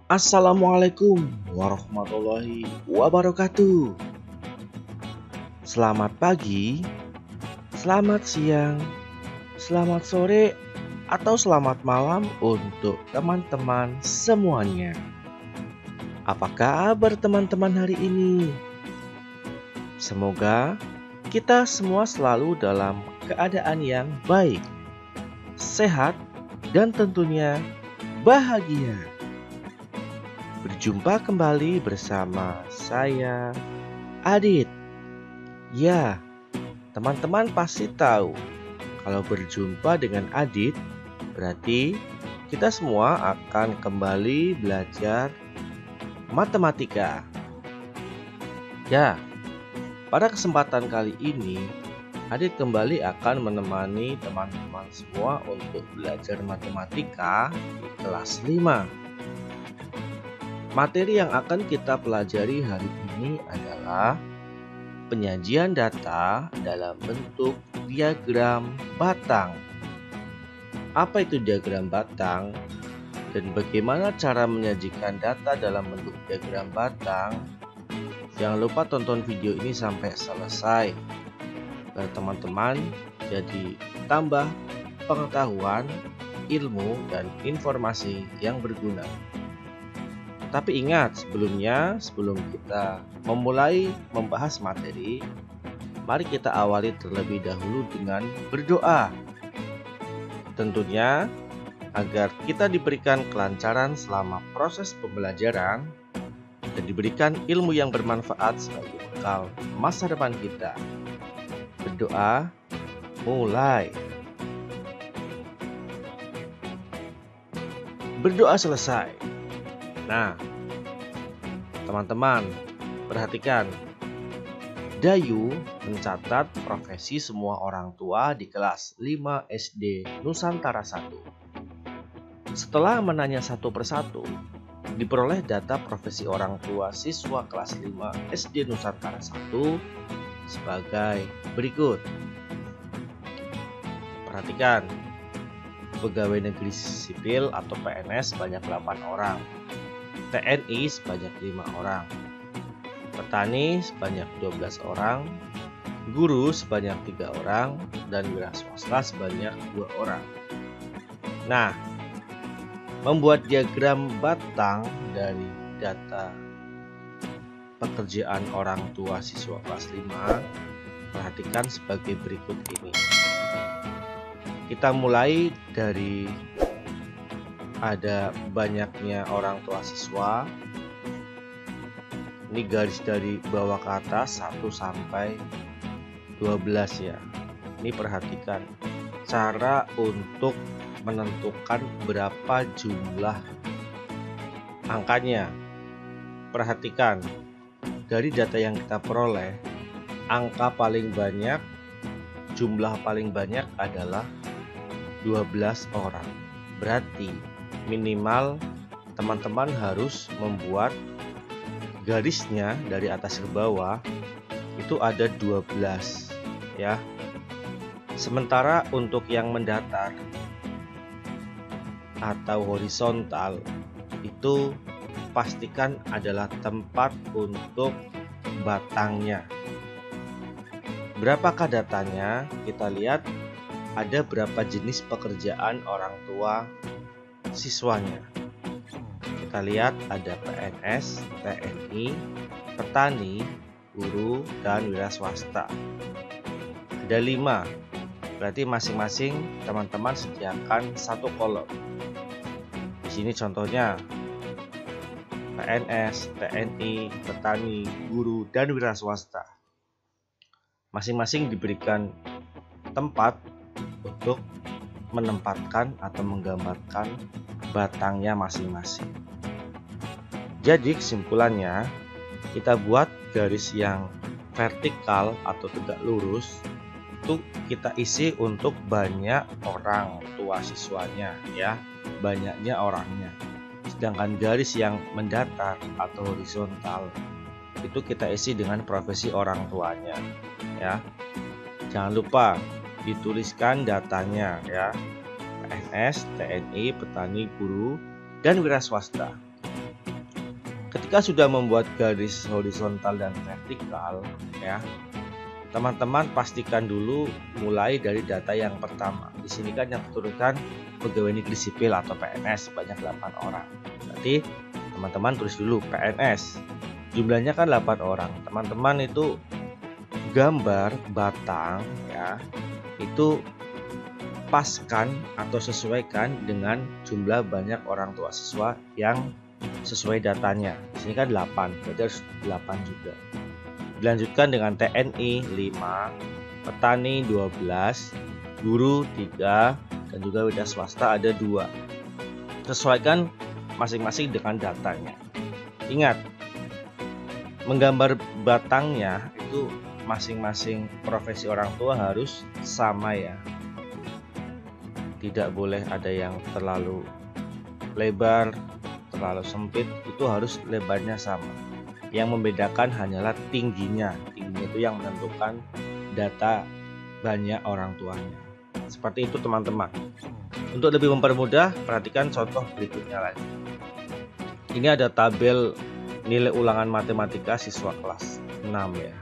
Assalamualaikum warahmatullahi wabarakatuh. Selamat pagi, selamat siang, selamat sore, atau selamat malam untuk teman-teman semuanya. Apa kabar teman-teman hari ini? Semoga kita semua selalu dalam keadaan yang baik, sehat, dan tentunya bahagia. Berjumpa kembali bersama saya, Adit. Ya, teman-teman pasti tahu kalau berjumpa dengan Adit berarti kita semua akan kembali belajar matematika. Ya, pada kesempatan kali ini Adit kembali akan menemani teman-teman semua untuk belajar matematika di kelas 5. Materi yang akan kita pelajari hari ini adalah penyajian data dalam bentuk diagram batang. Apa itu diagram batang dan bagaimana cara menyajikan data dalam bentuk diagram batang? Jangan lupa tonton video ini sampai selesai agar teman-teman jadi tambah pengetahuan, ilmu, dan informasi yang berguna. Tapi ingat, sebelum kita memulai membahas materi, mari kita awali terlebih dahulu dengan berdoa. Tentunya agar kita diberikan kelancaran selama proses pembelajaran dan diberikan ilmu yang bermanfaat sebagai bekal masa depan kita. Berdoa, mulai. Berdoa selesai. Nah, teman-teman, perhatikan. Dayu mencatat profesi semua orang tua di kelas 5 SD Nusantara 1. Setelah menanya satu persatu, diperoleh data profesi orang tua siswa kelas 5 SD Nusantara 1 sebagai berikut. Perhatikan. Pegawai negeri sipil atau PNS sebanyak 8 orang. TNI sebanyak 5 orang, petani sebanyak 12 orang, guru sebanyak 3 orang, dan wira swasta sebanyak 2 orang. Nah, membuat diagram batang dari data pekerjaan orang tua siswa kelas 5, perhatikan sebagai berikut ini. Kita mulai dari ada banyaknya orang tua siswa. Ini garis dari bawah ke atas 1 sampai 12 ya. Ini perhatikan cara untuk menentukan berapa jumlah angkanya. Perhatikan dari data yang kita peroleh, angka paling banyak, jumlah paling banyak adalah 12 orang. Berarti minimal teman-teman harus membuat garisnya dari atas ke bawah itu ada 12 ya. Sementara untuk yang mendatar atau horizontal itu pastikan adalah tempat untuk batangnya. Berapakah datanya? Kita lihat ada berapa jenis pekerjaan orang tua siswanya. Kita lihat ada PNS, TNI, petani, guru, dan wira swasta. Ada 5. Berarti masing-masing teman-teman sediakan 1 kolom. Di sini contohnya PNS, TNI, petani, guru, dan wira swasta. Masing-masing diberikan tempat untuk menempatkan atau menggambarkan batangnya masing-masing. Jadi kesimpulannya, kita buat garis yang vertikal atau tegak lurus itu kita isi untuk banyak orang tua siswanya ya, banyaknya orangnya. Sedangkan garis yang mendatar atau horizontal itu kita isi dengan profesi orang tuanya ya. Jangan lupa dituliskan datanya ya. PNS, TNI, petani, guru, dan wira swasta. Ketika sudah membuat garis horizontal dan vertikal, ya, teman-teman pastikan dulu mulai dari data yang pertama. Di sini kan yang diturunkan pegawai negeri sipil atau PNS banyak 8 orang. Berarti teman-teman tulis dulu PNS. Jumlahnya kan 8 orang. Teman-teman itu gambar batang, ya, itu paskan atau sesuaikan dengan jumlah banyak orang tua siswa yang sesuai datanya. Di sini kan 8, berarti harus 8 juga. Dilanjutkan dengan TNI 5, petani 12, guru 3, dan juga wira swasta ada 2. Sesuaikan masing-masing dengan datanya. Ingat, menggambar batangnya itu masing-masing profesi orang tua harus sama, ya. Tidak boleh ada yang terlalu lebar, terlalu sempit, itu harus lebarnya sama. Yang membedakan hanyalah tingginya. Tingginya itu yang menentukan data banyak orang tuanya. Seperti itu teman-teman. Untuk lebih mempermudah, perhatikan contoh berikutnya lagi. Ini ada tabel nilai ulangan matematika siswa kelas 6, ya.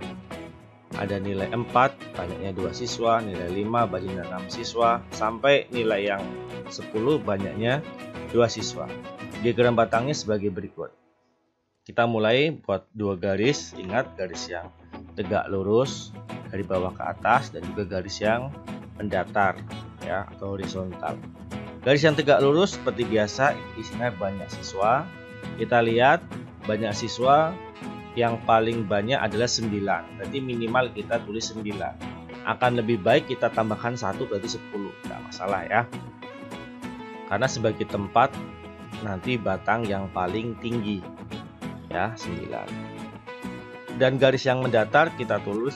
Ada nilai 4, banyaknya 2 siswa, nilai 5, banyaknya 6 siswa, sampai nilai yang 10, banyaknya 2 siswa. Diagram batangnya sebagai berikut. Kita mulai buat 2 garis. Ingat, garis yang tegak lurus dari bawah ke atas dan juga garis yang mendatar, ya, atau horizontal. Garis yang tegak lurus seperti biasa isinya banyak siswa. Kita lihat banyak siswa yang paling banyak adalah 9. Berarti minimal kita tulis 9. Akan lebih baik kita tambahkan 1 berarti 10. Tidak masalah, ya. Karena sebagai tempat nanti batang yang paling tinggi, ya, 9. Dan garis yang mendatar kita tulis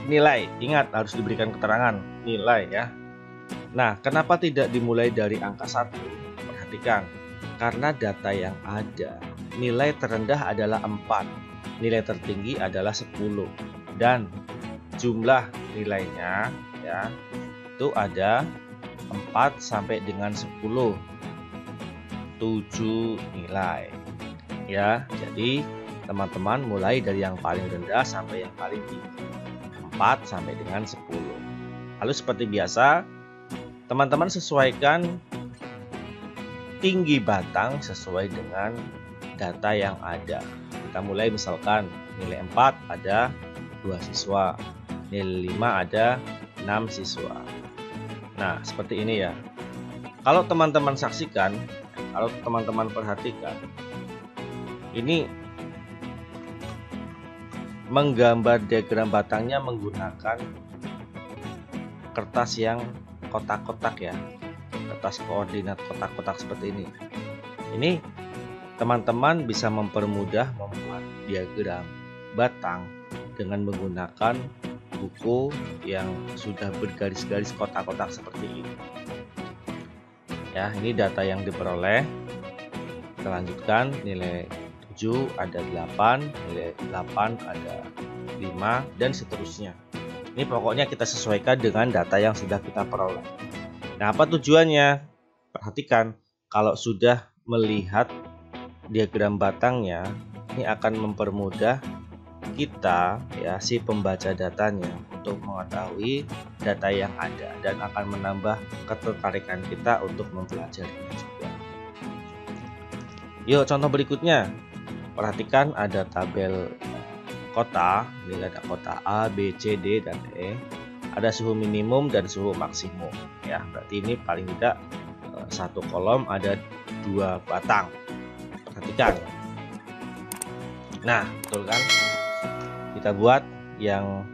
nilai. Ingat, harus diberikan keterangan nilai, ya. Nah, kenapa tidak dimulai dari angka 1? Perhatikan, karena data yang ada, nilai terendah adalah 4, nilai tertinggi adalah 10, dan jumlah nilainya, ya, itu ada 4 sampai dengan 10, 7 nilai, ya. Jadi teman-teman mulai dari yang paling rendah sampai yang paling tinggi, 4 sampai dengan 10. Lalu seperti biasa, teman-teman sesuaikan tinggi batang sesuai dengan data yang ada. Kita mulai misalkan nilai 4 ada 2 siswa, nilai 5 ada 6 siswa. Nah, seperti ini, ya. Kalau teman-teman saksikan, kalau teman-teman perhatikan, ini menggambar diagram batangnya menggunakan kertas yang kotak-kotak, ya. Kertas koordinat kotak-kotak seperti ini. Ini teman-teman bisa mempermudah membuat diagram batang dengan menggunakan buku yang sudah bergaris-garis kotak-kotak seperti ini. Ya, ini data yang diperoleh. Kita lanjutkan, nilai 7 ada 8, nilai 8 ada 5, dan seterusnya. Ini pokoknya kita sesuaikan dengan data yang sudah kita peroleh. Nah, apa tujuannya? Perhatikan, kalau sudah melihat diagram batangnya, ini akan mempermudah kita, ya, si pembaca datanya untuk mengetahui data yang ada dan akan menambah ketertarikan kita untuk mempelajarinya juga. Yuk, contoh berikutnya. Perhatikan ada tabel kota. Ini ada kota A, B, C, D, dan E. Ada suhu minimum dan suhu maksimum, ya. Berarti ini paling tidak satu kolom ada 2 batang. Perhatikan. Nah, betul kan? Kita buat yang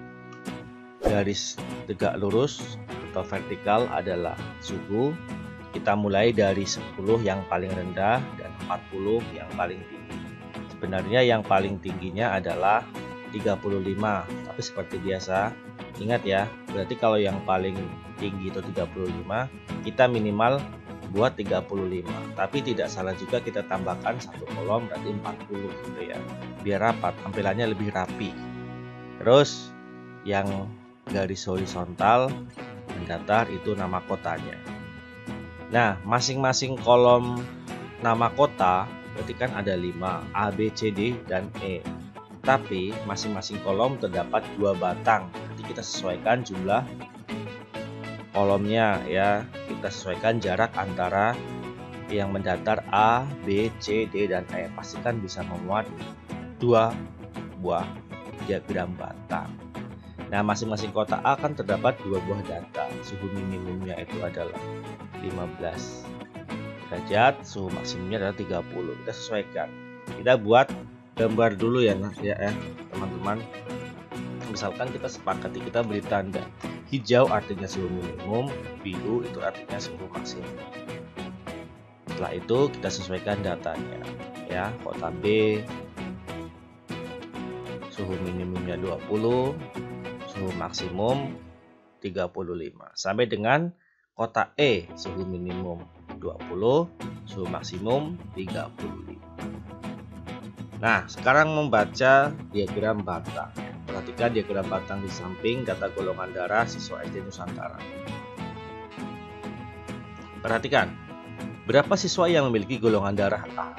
garis tegak lurus atau vertikal adalah suhu. Kita mulai dari 10 yang paling rendah dan 40 yang paling tinggi. Sebenarnya yang paling tingginya adalah 35, tapi seperti biasa, ingat, ya, berarti kalau yang paling tinggi itu 35, kita minimal buat 35. Tapi tidak salah juga kita tambahkan satu kolom berarti 40 gitu, ya. Biar apa? Tampilannya lebih rapi. Terus yang garis horizontal mendatar itu nama kotanya. Nah, masing-masing kolom nama kota berarti kan ada 5, A, B, C, D, dan E. Tapi masing-masing kolom terdapat 2 batang. Nanti kita sesuaikan jumlah kolomnya ya. Kita sesuaikan jarak antara yang mendatar A, B, C, D, dan E. Pastikan bisa memuat 2 buah diagram batang. Nah, masing-masing kotak A kan terdapat 2 buah data. Suhu minimumnya itu adalah 15 derajat, suhu maksimumnya adalah 30. Kita sesuaikan. Kita buat gambar dulu ya teman-teman. Misalkan kita sepakati, kita beri tanda hijau artinya suhu minimum, biru itu artinya suhu maksimum. Setelah itu kita sesuaikan datanya ya. Kotak B suhu minimumnya 20, suhu maksimum 35. Sampai dengan kotak E suhu minimum 20, suhu maksimum 35. Nah, sekarang membaca diagram batang. Perhatikan diagram batang di samping data golongan darah siswa SD Nusantara. Perhatikan, berapa siswa yang memiliki golongan darah A?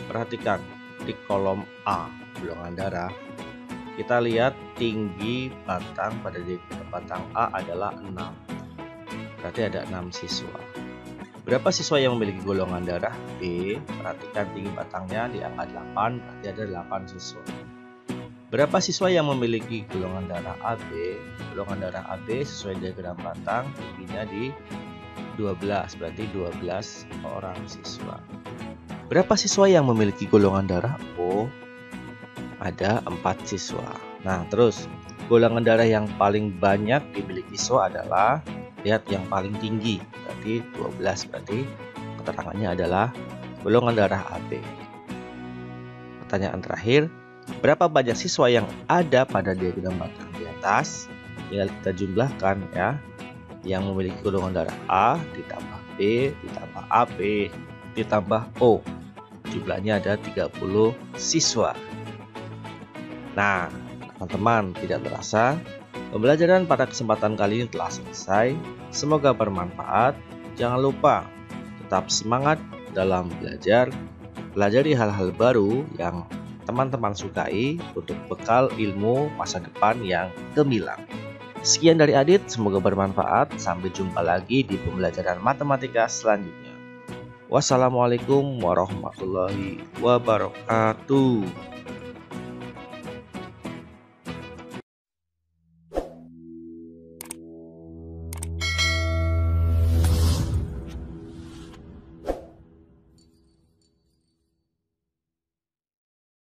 Perhatikan di kolom A, golongan darah. Kita lihat tinggi batang pada batang A adalah 6. Berarti ada 6 siswa. Berapa siswa yang memiliki golongan darah B? Perhatikan tinggi batangnya di angka 8, berarti ada 8 siswa. Berapa siswa yang memiliki golongan darah AB? Golongan darah AB sesuai diagram batang tingginya di 12, berarti 12 orang siswa. Berapa siswa yang memiliki golongan darah O? Ada 4 siswa. Nah, terus golongan darah yang paling banyak dimiliki siswa adalah, lihat yang paling tinggi, berarti 12, berarti keterangannya adalah golongan darah AB. Pertanyaan terakhir, berapa banyak siswa yang ada pada diagram batang di atas? Tinggal kita jumlahkan ya. Yang memiliki golongan darah A ditambah B ditambah AB ditambah O. Jumlahnya ada 30 siswa. Nah, teman-teman, tidak terasa pembelajaran pada kesempatan kali ini telah selesai. Semoga bermanfaat. Jangan lupa tetap semangat dalam belajar. Pelajari hal-hal baru yang teman-teman sukai untuk bekal ilmu masa depan yang gemilang. Sekian dari Adit, semoga bermanfaat. Sampai jumpa lagi di pembelajaran matematika selanjutnya. Wassalamualaikum warahmatullahi wabarakatuh.